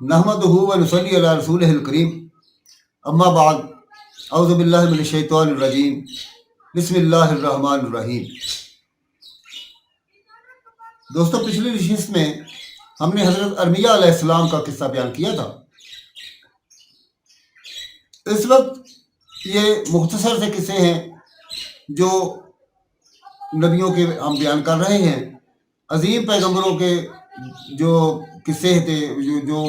नहमदुहु व नुसल्ली अला रसूलिहिल करीम, अम्मा बाद, औज़ु बिल्लाहि मिनश शैतानिर रजीम, बिस्मिल्लाहिर रहमानिर रहीम। दोस्तों, पिछली नशिस्त में हमने हज़रत अरमिया अलैहिस्सलाम का किस्सा बयान किया था। इस वक्त ये मुख्तसर से किस्से हैं जो नबियों के हम बयान कर रहे हैं। अजीम पैगंबरों के जो किस्से थे, जो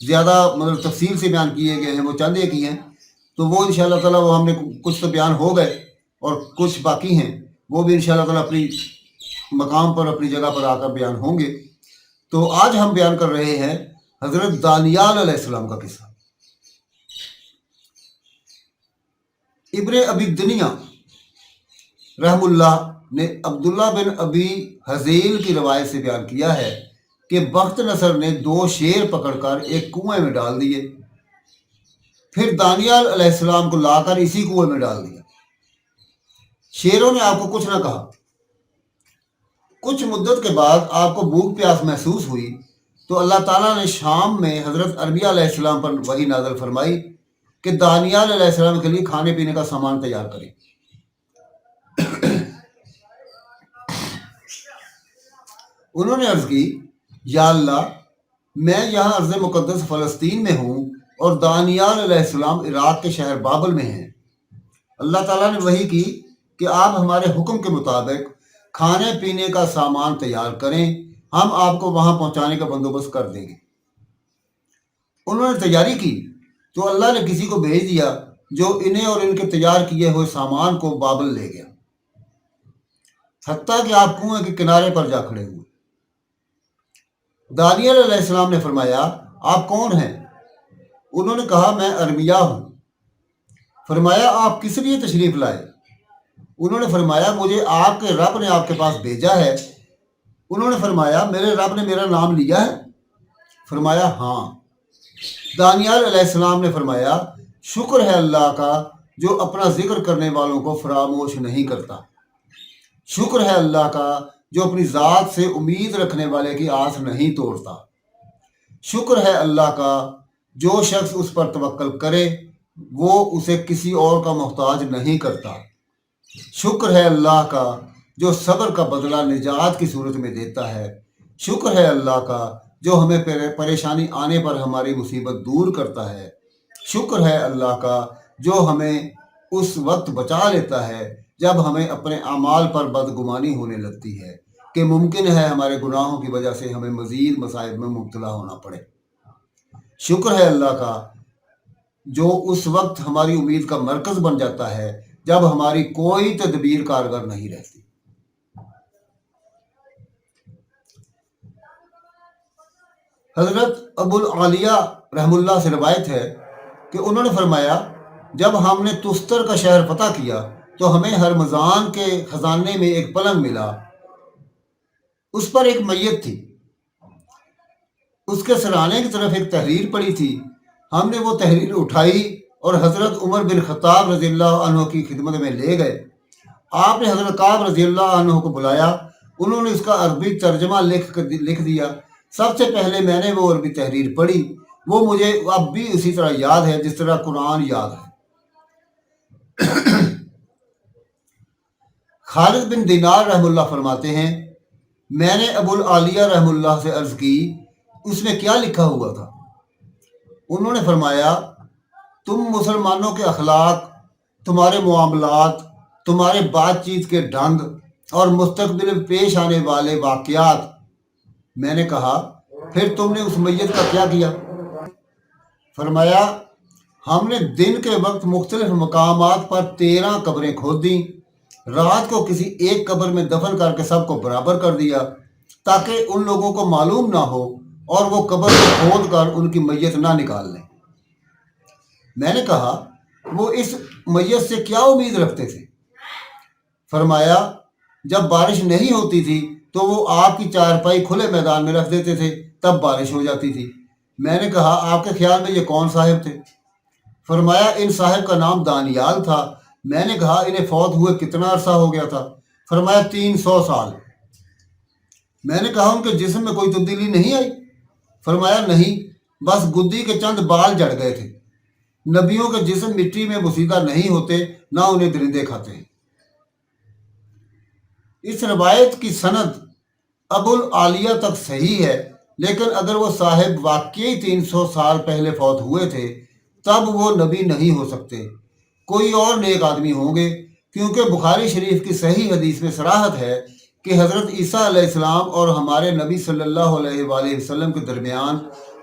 ज़्यादा मतलब तफसील से बयान किए गए हैं, वो चंद एक ही हैं। तो वो इंशाअल्लाह ताला वो हमने कुछ तो बयान हो गए और कुछ बाकी हैं, वो भी इंशाअल्लाह ताला अपनी मकाम पर, अपनी जगह पर आकर बयान होंगे। तो आज हम बयान कर रहे हैं हज़रत दानियाल अलैहिस्सलाम का किस्सा। इब्ने अबी दुनिया रहमुल्लाह ने अब्दुल्ला बिन अबी हज़ील की रवायत से बयान किया है कि बख्त नसर ने 2 शेर पकड़कर एक कुएं में डाल दिए, फिर दानियाल अलैहिस्सलाम को लाकर इसी कुएं में डाल दिया। शेरों ने आपको कुछ न कहा। कुछ मुद्दत के बाद आपको भूख प्यास महसूस हुई तो अल्लाह ताला ने शाम में हज़रत अरमिया अलैहिस्सलाम पर वही नाज़िल फरमाई कि दानियाल अलैहिस्सलाम के लिए खाने पीने का सामान तैयार करें। उन्होंने अर्ज़ की, या अल्लाह, मैं यहाँ अर्ज़ मुक़द्दस फ़लस्तीन में हूँ और दानियाल अलैहिस्सलाम इराक़ के शहर बाबल में हैं। अल्लाह ताला ने वही की कि आप हमारे हुक्म के मुताबिक खाने पीने का सामान तैयार करें, हम आपको वहाँ पहुँचाने का बंदोबस्त कर देंगे। उन्होंने तैयारी की तो अल्लाह ने किसी को भेज दिया जो इन्हें और इनके तैयार किए हुए सामान को बाबल ले गया, हत्ता कि आप कुएं के किनारे पर जा खड़े हुए। दानियल अलैहिस्सलाम ने फरमाया, आप कौन हैं? उन्होंने कहा, मैं अरमिया हूँ। फरमाया, आप किस लिए तशरीफ़ लाए? उन्होंने फरमाया, मुझे आपके रब ने आपके पास भेजा है। उन्होंने फरमाया, मेरे रब ने मेरा नाम लिया है? फरमाया, हाँ। दानियाल अलैहिस्सलाम ने फरमाया, शुक्र है अल्लाह का जो अपना जिक्र करने वालों को फरामोश नहीं करता। शुक्र है अल्लाह का जो अपनी ज़ात से उम्मीद रखने वाले की आस नहीं तोड़ता। शुक्र है अल्लाह का जो शख्स उस पर तवक्कल करे वो उसे किसी और का मोहताज नहीं करता। शुक्र है अल्लाह का जो सब्र का बदला निजात की सूरत में देता है। शुक्र है अल्लाह का जो हमें परेशानी आने पर हमारी मुसीबत दूर करता है। शुक्र है अल्लाह का जो हमें उस वक्त बचा लेता है जब हमें अपने अमाल पर बदगुमानी होने लगती है कि मुमकिन है हमारे गुनाहों की वजह से हमें मज़ीद मसाइब में मुब्तला होना पड़े। शुक्र है अल्लाह का जो उस वक्त हमारी उम्मीद का मरकज़ बन जाता है जब हमारी कोई तदबीर कारगर नहीं रहती। हज़रत अबुल आलिया रहमुल्लाह से रवायत है कि उन्होंने फरमाया, जब हमने तुस्तर का शहर फतह किया तो हमें हरमज़ान के ख़जाने में एक पलंग मिला। उस पर एक मैयत थी, उसके सराने की तरफ एक तहरीर पड़ी थी। हमने वो तहरीर उठाई और हज़रत उमर बिन ख़त्ताब रज़ियल्लाहु अन्हु की खिदमत में ले गए। आपने हज़रत काब रज़ियल्लाहु अन्हु को बुलाया। उन्होंने उसका अरबी तर्जमा लिख दिया। सबसे पहले मैंने वो अरबी तहरीर पढ़ी। वो मुझे अब भी उसी तरह याद है जिस तरह कुरान याद है। खालिद बिन दिनार रहमुल्लाह फरमाते हैं, मैंने अबुल आलिया रहमुल्लाह से अर्ज़ की, उसमें क्या लिखा हुआ था? उन्होंने फरमाया, तुम मुसलमानों के अखलाक, तुम्हारे मामलात, तुम्हारे बातचीत के ढंग और मुस्तकबिल में पेश आने वाले वाक़यात। मैंने कहा, फिर तुमने उस मैयत का क्या किया? फरमाया, हमने दिन के वक्त मुख्तलिफ मकामात पर 13 कब्रें खोद दी। रात को किसी एक कब्र में दफन करके सबको बराबर कर दिया ताकि उन लोगों को मालूम ना हो और वो कब्र को खोद कर उनकी मैयत ना निकाल लें। मैंने कहा, वो इस मैयत से क्या उम्मीद रखते थे? फरमाया, जब बारिश नहीं होती थी तो वो आपकी चारपाई खुले मैदान में रख देते थे, तब बारिश हो जाती थी। मैंने कहा, आपके ख्याल में ये कौन साहिब थे? फरमाया, इन साहिब का नाम दानियाल था। मैंने कहा, इन्हें फौत हुए कितना अरसा हो गया था? फरमाया, 300 साल। मैंने कहा, उनके जिस्म में कोई तब्दीली नहीं आई? फरमाया, नहीं, बस गुद्दी के चंद बाल जड़ गए थे। नबियों के जिस्म मिट्टी में बसीदा नहीं होते, ना उन्हें दरिंदे खाते हैं। इस रवायत की सनद अबुल आलिया तक सही है, लेकिन अगर वो साहिब वाकई 300 साल पहले फौत हुए थे, तब वो नबी नहीं हो सकते, कोई और नेक आदमी होंगे, क्योंकि बुखारी शरीफ की सही हदीस में सराहत है कि हज़रत ईसा अलैहिस्सलाम और हमारे नबी सल्लल्लाहु अलैहि वसल्लम के दरमियान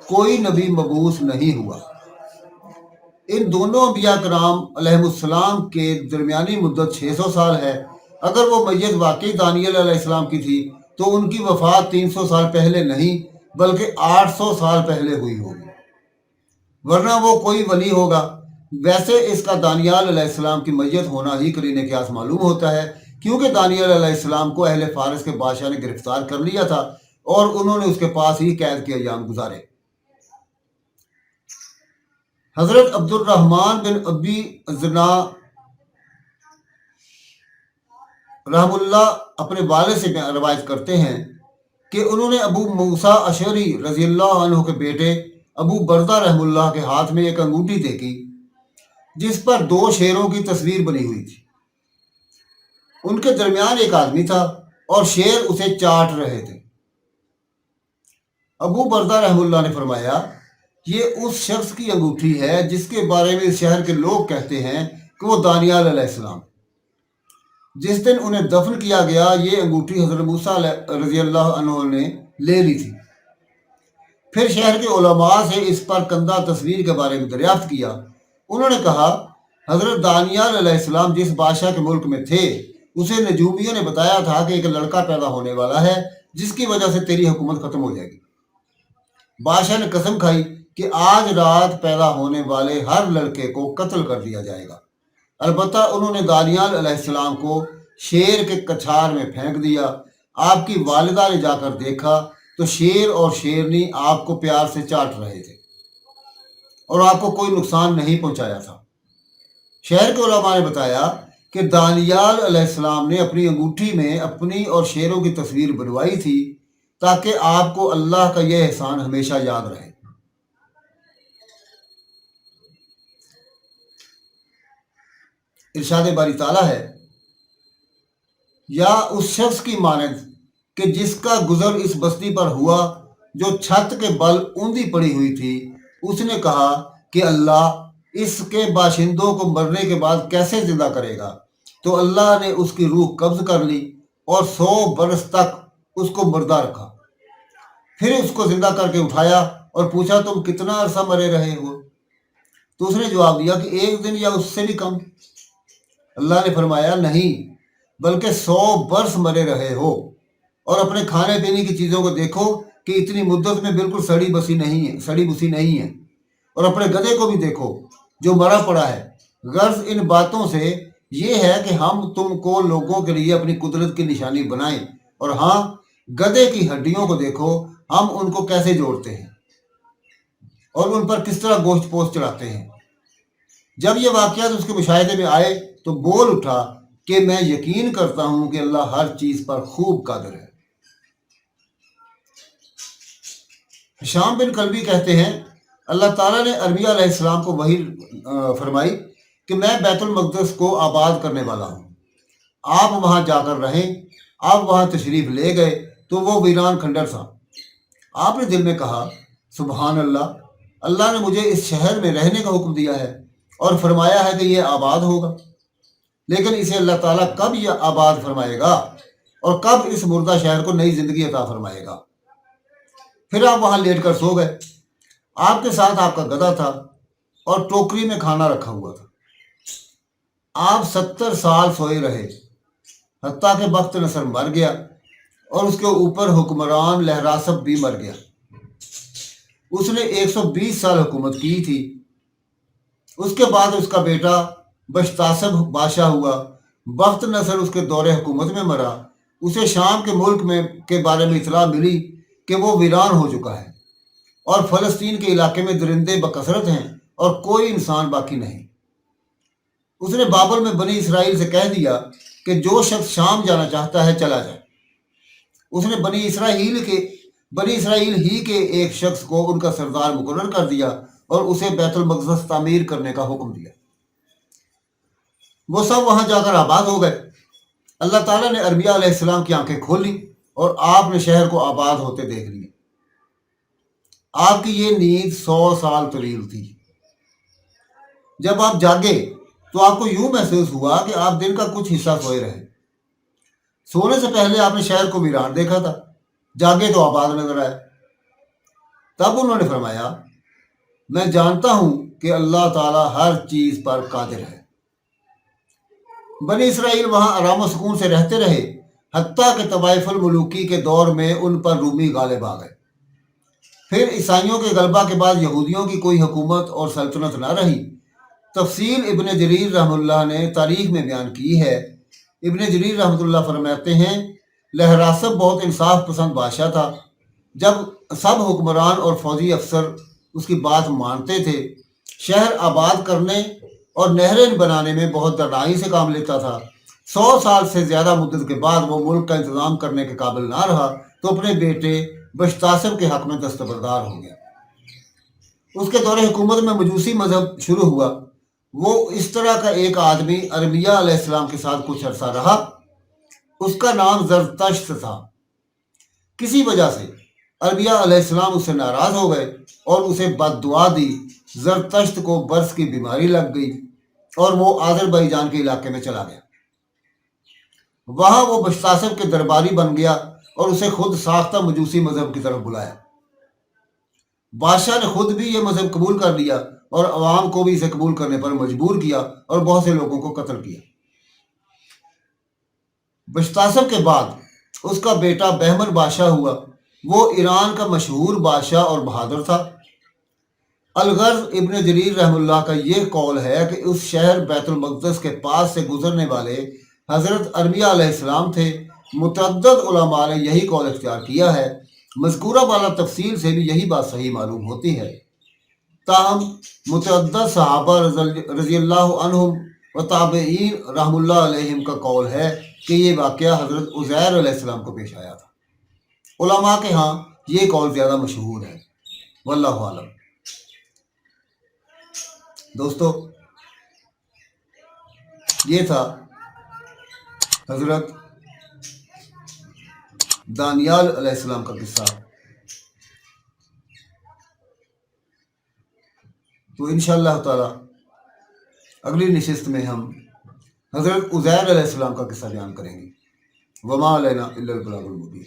कोई नबी मबूस नहीं हुआ। इन दोनों अंबिया कराम अलैहिस्सलाम के दरमियानी मुद्दत 600 साल है। अगर वो मैयत वाकई दानियल अलैहिस्सलाम की थी, तो उनकी वफ़ात 300 साल पहले नहीं बल्कि 800 साल पहले हुई होगी, वरना वो कोई वली होगा। वैसे इसका दानियाल अलैहिस्सलाम की मैयत होना ही करीने क़यास मालूम होता है, क्योंकि दानियल अलैहिस्सलाम को अहले फारस के बादशाह ने गिरफ्तार कर लिया था और उन्होंने उसके पास ही कैद के अय्याम गुजारे। हज़रत अब्दुर्रहमान बिन अबी जना रहमुल्लाह अपने वालिद से रवायत करते हैं कि उन्होंने अबू मूसा अशरी रज़ियल्लाहु अन्हु के बेटे अबू बरदा रहमुल्लाह के हाथ में एक अंगूठी देखी, जिस पर 2 शेरों की तस्वीर बनी हुई थी। उनके दरमियान एक आदमी था और शेर उसे चाट रहे थे। अबू बरदा रहमुल्लाह ने फरमाया, ये उस शख्स की अंगूठी है जिसके बारे में इस शहर के लोग कहते हैं कि वो दानियाल अलैहिस्सलाम। जिस दिन उन्हें दफन किया गया, ये अंगूठी हज़रत मूसा रज़ियल्लाहु अन्हु ने ले ली थी। फिर शहर के उलमा से इस पर कंदा तस्वीर के बारे में दरियाफ्त किया। उन्होंने कहा, हज़रत दानियाल अलैहिस्सलाम जिस बादशाह के मुल्क में थे, उसे नजूमियों ने बताया था कि एक लड़का पैदा होने वाला है जिसकी वजह से तेरी हुकूमत ख़त्म हो जाएगी। बादशाह ने कसम खाई कि आज रात पैदा होने वाले हर लड़के को कत्ल कर दिया जाएगा। अलबत्ता उन्होंने दानियाल अलैहिस्सलाम को शेर के कछार में फेंक दिया। आपकी वालिदा ने जाकर देखा तो शेर और शेरनी आपको प्यार से चाट रहे थे और आपको कोई नुकसान नहीं पहुंचाया था। शहर के उलमा ने बताया कि दानियाल अलैहिस्सलाम ने अपनी अंगूठी में अपनी और शेरों की तस्वीर बनवाई थी ताकि आपको अल्लाह का यह एहसान हमेशा याद रहे। इरशाद बारी ताला है, या उस शख्स की मानद कि जिसका गुजर इस बस्ती पर हुआ जो छत के बल ऊंधी पड़ी हुई थी, उसने कहा कि अल्लाह इसके बाशिंदों को मरने के बाद कैसे जिंदा करेगा, तो अल्लाह ने उसकी रूह कब्ज कर ली और 100 बरस तक उसको मुर्दा रखा। फिर उसको जिंदा करके उठाया और पूछा, तुम कितना अरसा मरे रहे हो? तो उसने जवाब दिया कि 1 दिन या उससे भी कम। अल्लाह ने फरमाया, नहीं बल्कि 100 बरस मरे रहे हो, और अपने खाने पीने की चीज़ों को देखो कि इतनी मुद्दत में बिल्कुल सड़ी बुसी नहीं है, और अपने गधे को भी देखो जो मरा पड़ा है। गर्ज इन बातों से ये है कि हम तुमको लोगों के लिए अपनी कुदरत की निशानी बनाएं, और हाँ, गधे की हड्डियों को देखो, हम उनको कैसे जोड़ते हैं और उन पर किस तरह गोश्त पोस्ट चढ़ाते हैं। जब ये वाक़यात उसके मुशाहिदे में आए तो बोल उठा कि मैं यकीन करता हूं कि अल्लाह हर चीज़ पर खूब कादिर है। शाम बिन कल्बी कहते हैं, अल्लाह ताला ने अरबिया अलैहिस्सलाम को वही फरमाई कि मैं बैतुल मक़दस को आबाद करने वाला हूँ, आप वहाँ जाकर रहें। आप वहाँ तशरीफ़ ले गए तो वो वीरान खंडर था। आपने दिल में कहा, सुबहान अल्लाह, अल्लाह ने मुझे इस शहर में रहने का हुक्म दिया है और फरमाया है कि यह आबाद होगा, लेकिन इसे अल्लाह ताला कब यह आबाद फरमाएगा और कब इस मुर्दा शहर को नई ज़िंदगी अता फरमाएगा। फिर आप वहाँ लेट कर सो गए। आपके साथ आपका गधा था और टोकरी में खाना रखा हुआ था। आप 70 साल सोए रहे, हत्ता के बख्त नसर मर गया और उसके ऊपर हुक्मरान लहरासब भी मर गया। उसने 120 साल हुकूमत की थी। उसके बाद उसका बेटा बश्तासब बादशाह हुआ। बख्त नसर उसके दौरे हुकूमत में मरा। उसे शाम के मुल्क में के बारे में इतला मिली कि वो वीरान हो चुका है और फ़लस्तीन के इलाके में दरिंदे बकसरत हैं और कोई इंसान बाकी नहीं। उसने बाबल में बनी इसराइल से कह दिया कि जो शख्स शाम जाना चाहता है चला जाए। उसने बनी इसराइल के बनी इसराइल ही के एक शख्स को उनका सरदार मुकर्रर कर दिया और उसे बैतुल मक़दस तामीर करने का हुक्म दिया। वो सब वहां जाकर आबाद हो गए। अल्लाह ताला ने अरबिया अलैहिस्सलाम की आंखें खोली और आपने शहर को आबाद होते देख लिया। आपकी ये नींद 100 साल तवील थी। जब आप जागे तो आपको यूं महसूस हुआ कि आप दिन का कुछ हिस्सा सोए रहे। सोने से पहले आपने शहर को वीरान देखा था, जागे तो आबाद नजर आया। तब उन्होंने फरमाया, मैं जानता हूं कि अल्लाह ताला हर चीज पर कादिर है। बनी इसराइल वहां आराम और सुकून से रहते रहे, हत्ता कि तवाइफुल मुलूकी के दौर में उन पर रूमी गालिब आ गए। फिर ईसाइयों के गलबा के बाद यहूदियों की कोई हुकूमत और सल्तनत न रही। तफसील इब्न जरीर रहमतुल्लाह ने तारीख में बयान की है। इब्न जरीर रहमतुल्लाह फरमाते हैं, लहरासब बहुत इंसाफ पसंद बादशाह था। जब सब हुक्मरान और फौजी अफसर उसकी बात मानते थे, शहर आबाद करने और नहरें बनाने में बहुत दरनाई से काम लेता था। 100 साल से ज़्यादा मुद्दत के बाद वो मुल्क का इंतज़ाम करने के काबिल ना रहा तो अपने बेटे बश्तासिम के हक में दस्तबरदार हो गया। उसके दौरे हुकूमत में मजूसी मजहब शुरू हुआ। वो इस तरह का एक आदमी अरबिया अलैहिस्सलाम के साथ कुछ अरसा रहा। उसका नाम जरतश्त था। किसी वजह से अरबिया अलैहिस्सलाम उससे नाराज हो गए और उसे बद्दुआ दी। जरतश्त को बर्स की बीमारी लग गई और वो आज़रबाईजान के इलाके में चला गया। वहां वो बश्तासिम के दरबारी बन गया और उसे खुद साख्ता मजूसी मजहब की तरफ बुलाया। बादशाह ने खुद भी ये मजहब कबूल कर लिया और अवाम को भी इसे कबूल करने पर मजबूर किया और बहुत से लोगों को कत्ल किया। बश्तासिम के बाद उसका बेटा बहमन बादशाह हुआ। वो ईरान का मशहूर बादशाह और बहादुर था। अलगर्ज इब्न जरीर रहमुल्लाह का ये कौल है कि उस शहर बैतुल मक़दस के पास से गुजरने वाले हज़रत अरबिया अलैहिस्सलाम थे। मुतअद्दिद उलमा ने यही कौल इख्तियार किया है। मज़कूरा वाला तफसील से भी यही बात सही मालूम होती है। ताहम मुतअद्दिद सहाबा रज़ियल्लाहु अन्हुम व ताबईन रहमुल्लाह अलैहिम का कौल है कि ये वाक़या हज़रत उज़ैर अलैहिस्सलाम को पेश आया था। उलमा के यहाँ ये कौल ज़्यादा मशहूर है। वल्लाहु आलम। दोस्तों, ये था हज़रत दानियाल अलैहिस्सलाम का किस्सा। तो इंशाअल्लाह ताला अगली नशिस्त में हम हज़रत उज़ैर अलैहिस्सलाम का किस्सा बयान करेंगे। वमा अलैना इल्लल बलागुल मुबीन।